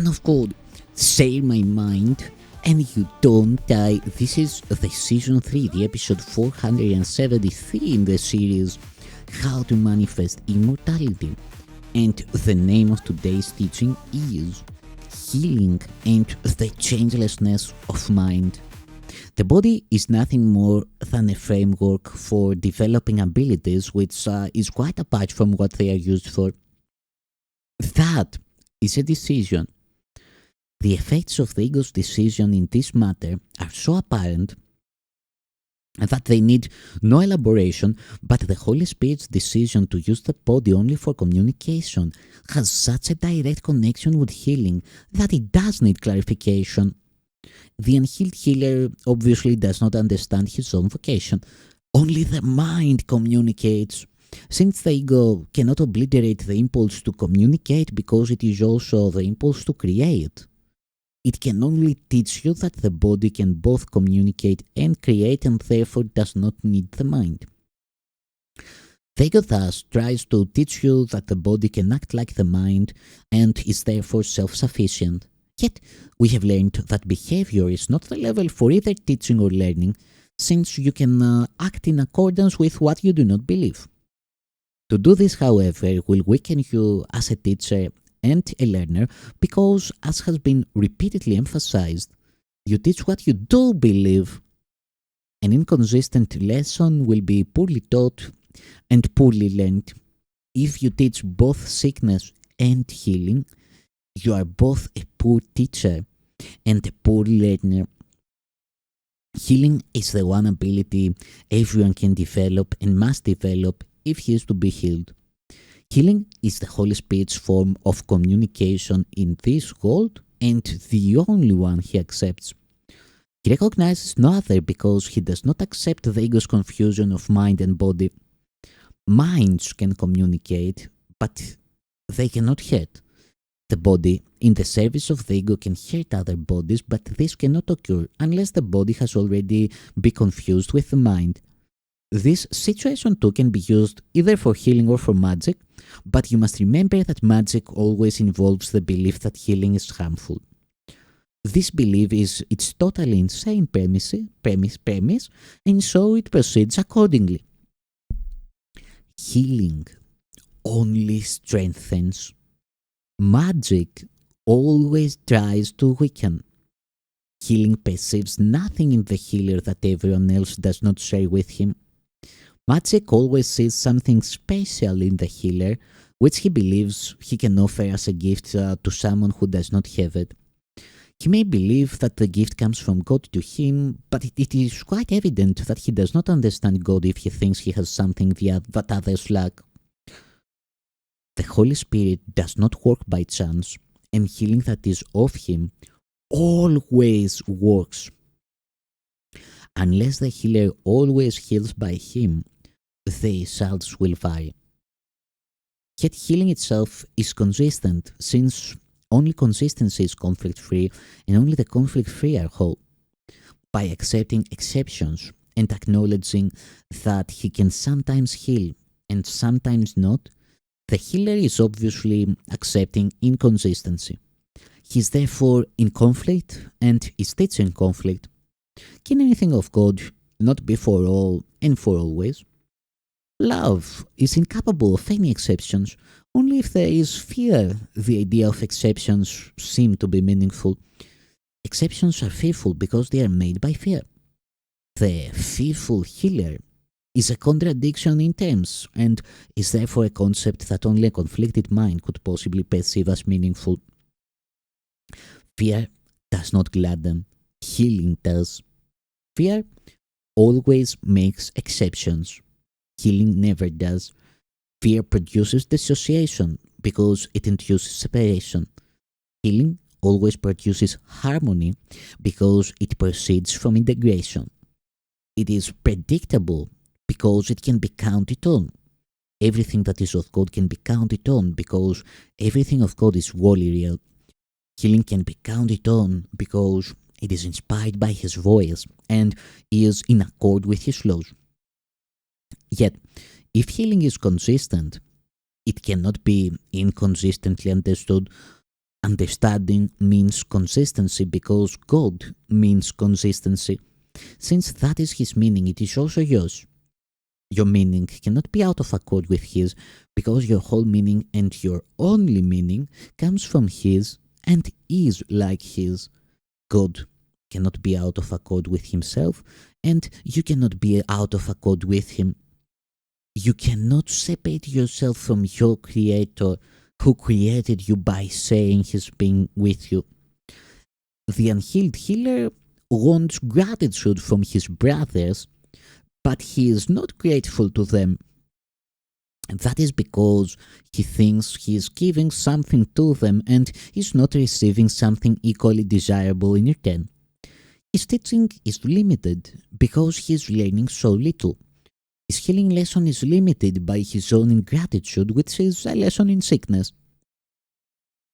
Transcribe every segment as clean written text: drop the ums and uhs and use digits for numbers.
Son of God, share my mind and you don't die. This is the season 3, the episode 473 in the series How to Manifest Immortality. And the name of today's teaching is Healing and the Changelessness of Mind. The body is nothing more than a framework for developing abilities which is quite apart from what they are used for. That is a decision. The effects of the ego's decision in this matter are so apparent that they need no elaboration, but the Holy Spirit's decision to use the body only for communication has such a direct connection with healing that it does need clarification. The unhealed healer obviously does not understand his own vocation. Only the mind communicates. Since the ego cannot obliterate the impulse to communicate because it is also the impulse to create, it can only teach you that the body can both communicate and create and therefore does not need the mind. The ego thus tries to teach you that the body can act like the mind and is therefore self-sufficient. Yet, we have learned that behavior is not the level for either teaching or learning, since you can act in accordance with what you do not believe. To do this, however, will weaken you as a teacher and a learner because, as has been repeatedly emphasized, you teach what you do believe. An inconsistent lesson will be poorly taught and poorly learned. If you teach both sickness and healing, you are both a poor teacher and a poor learner. Healing is the one ability everyone can develop and must develop if he is to be healed. Healing is the Holy Spirit's form of communication in this world and the only one he accepts. He recognizes no other because he does not accept the ego's confusion of mind and body. Minds can communicate, but they cannot hurt. The body, in the service of the ego, can hurt other bodies, but this cannot occur unless the body has already been confused with the mind. This situation too can be used either for healing or for magic, but you must remember that magic always involves the belief that healing is harmful. This belief is its totally insane premise, and so it proceeds accordingly. Healing only strengthens. Magic always tries to weaken. Healing perceives nothing in the healer that everyone else does not share with him. Magic always sees something special in the healer, which he believes he can offer as a gift to someone who does not have it. He may believe that the gift comes from God to him, but it is quite evident that he does not understand God if he thinks he has something that others lack. The Holy Spirit does not work by chance, and healing that is of him always works. Unless the healer always heals by him, the results will vary. Yet healing itself is consistent, since only consistency is conflict-free and only the conflict-free are whole. By accepting exceptions and acknowledging that he can sometimes heal and sometimes not, the healer is obviously accepting inconsistency. He is therefore in conflict and is teaching conflict. Can anything of God not be for all and for always? Love is incapable of any exceptions. Only if there is fear, the idea of exceptions seems to be meaningful. Exceptions are fearful because they are made by fear. The fearful healer is a contradiction in terms and is therefore a concept that only a conflicted mind could possibly perceive as meaningful. Fear does not gladden, healing does. Fear always makes exceptions. Healing never does. Fear produces dissociation because it induces separation. Healing always produces harmony because it proceeds from integration. It is predictable because it can be counted on. Everything that is of God can be counted on because everything of God is wholly real. Healing can be counted on because it is inspired by His voice and is in accord with His laws. Yet, if healing is consistent, it cannot be inconsistently understood Understanding means consistency because God means consistency. Since that is his meaning, it is also yours. Your meaning cannot be out of accord with his because your whole meaning and your only meaning comes from his and is like his. God cannot be out of accord with himself and you cannot be out of accord with him. You cannot separate yourself from your creator who created you by saying he's being with you. The unhealed healer wants gratitude from his brothers, but he is not grateful to them. And that is because he thinks he is giving something to them and is not receiving something equally desirable in return. His teaching is limited because he is learning so little. His healing lesson is limited by his own ingratitude, which is a lesson in sickness.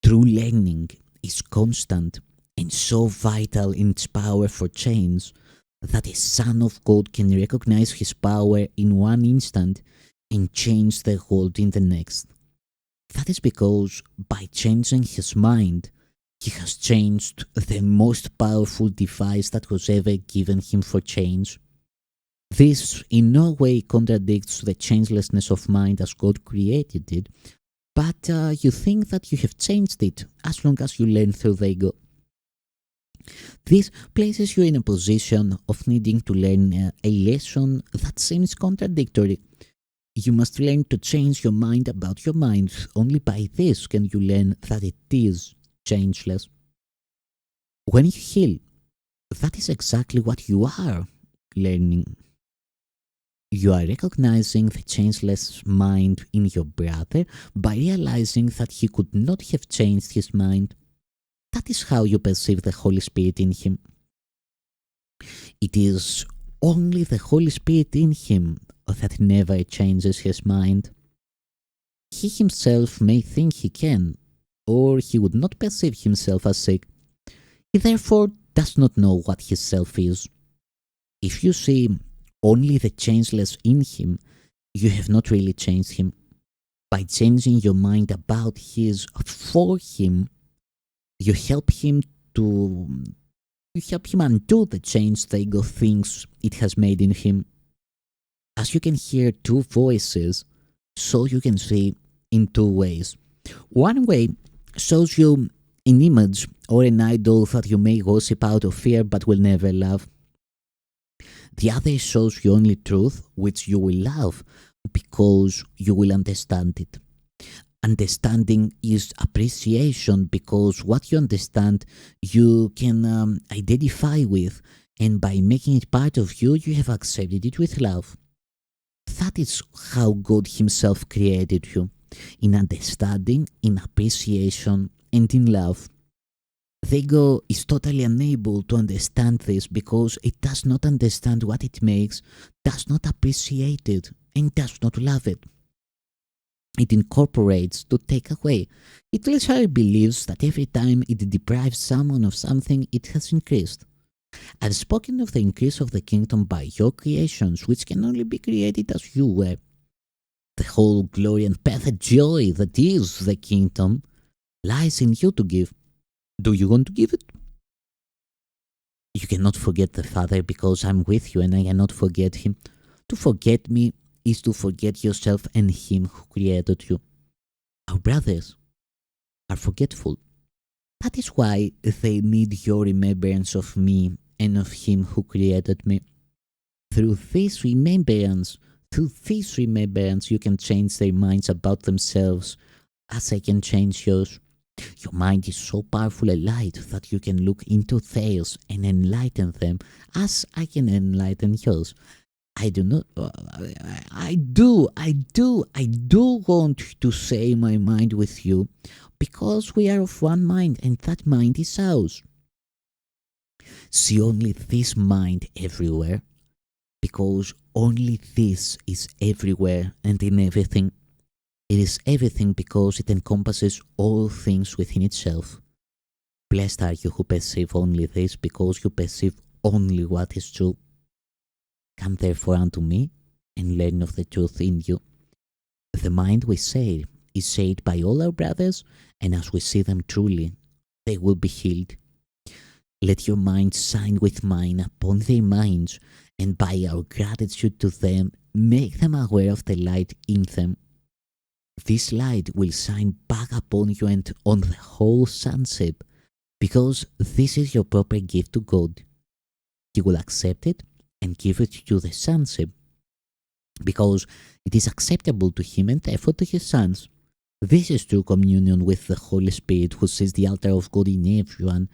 True learning is constant and so vital in its power for change that a son of God can recognize his power in one instant and change the world in the next. That is because by changing his mind, he has changed the most powerful device that was ever given him for change. This in no way contradicts the changelessness of mind as God created it, but you think that you have changed it as long as you learn through the ego. This places you in a position of needing to learn a lesson that seems contradictory. You must learn to change your mind about your mind. Only by this can you learn that it is changeless. When you heal, that is exactly what you are learning. You are recognizing the changeless mind in your brother by realizing that he could not have changed his mind. That is how you perceive the Holy Spirit in him. It is only the Holy Spirit in him that never changes his mind. He himself may think he can, or he would not perceive himself as sick. He therefore does not know what his self is. If you see only the changeless in him, you have not really changed him. By changing your mind about his for him, you help him undo the change the ego thinks it has made in him. As you can hear two voices, so you can see in two ways. One way shows you an image or an idol that you may worship out of fear but will never love. The other shows you only truth which you will love because you will understand it. Understanding is appreciation because what you understand you can identify with, and by making it part of you, you have accepted it with love. That is how God himself created you, in understanding, in appreciation, and in love. The ego is totally unable to understand this because it does not understand what it makes, does not appreciate it, and does not love it. It incorporates to take away. It literally believes that every time it deprives someone of something, it has increased. I've spoken of the increase of the kingdom by your creations, which can only be created as you were. The whole glory and perfect joy that is the kingdom lies in you to give. Do you want to give it? You cannot forget the Father because I'm with you and I cannot forget him. To forget me is to forget yourself and him who created you. Our brothers are forgetful. That is why they need your remembrance of me and of him who created me. Through this remembrance, you can change their minds about themselves as I can change yours. Your mind is so powerful a light that you can look into theirs and enlighten them as I can enlighten yours. I do want to share my mind with you because we are of one mind and that mind is ours. See only this mind everywhere because only this is everywhere and in everything. It is everything because it encompasses all things within itself. Blessed are you who perceive only this because you perceive only what is true. Come therefore unto me and learn of the truth in you. The mind we say is said by all our brothers, and as we see them truly, they will be healed. Let your mind shine with mine upon their minds, and by our gratitude to them, make them aware of the light in them. This light will shine back upon you and on the whole sunset, because this is your proper gift to God. He will accept it and give it to the sonship, because it is acceptable to Him and therefore to His sons. This is true communion with the Holy Spirit, who sees the altar of God in everyone,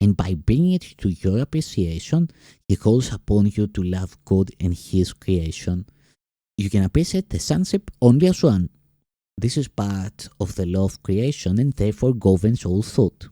and by bringing it to your appreciation, He calls upon you to love God and His creation. You can appreciate the sonship only as one. This is part of the law of creation and therefore governs all thought.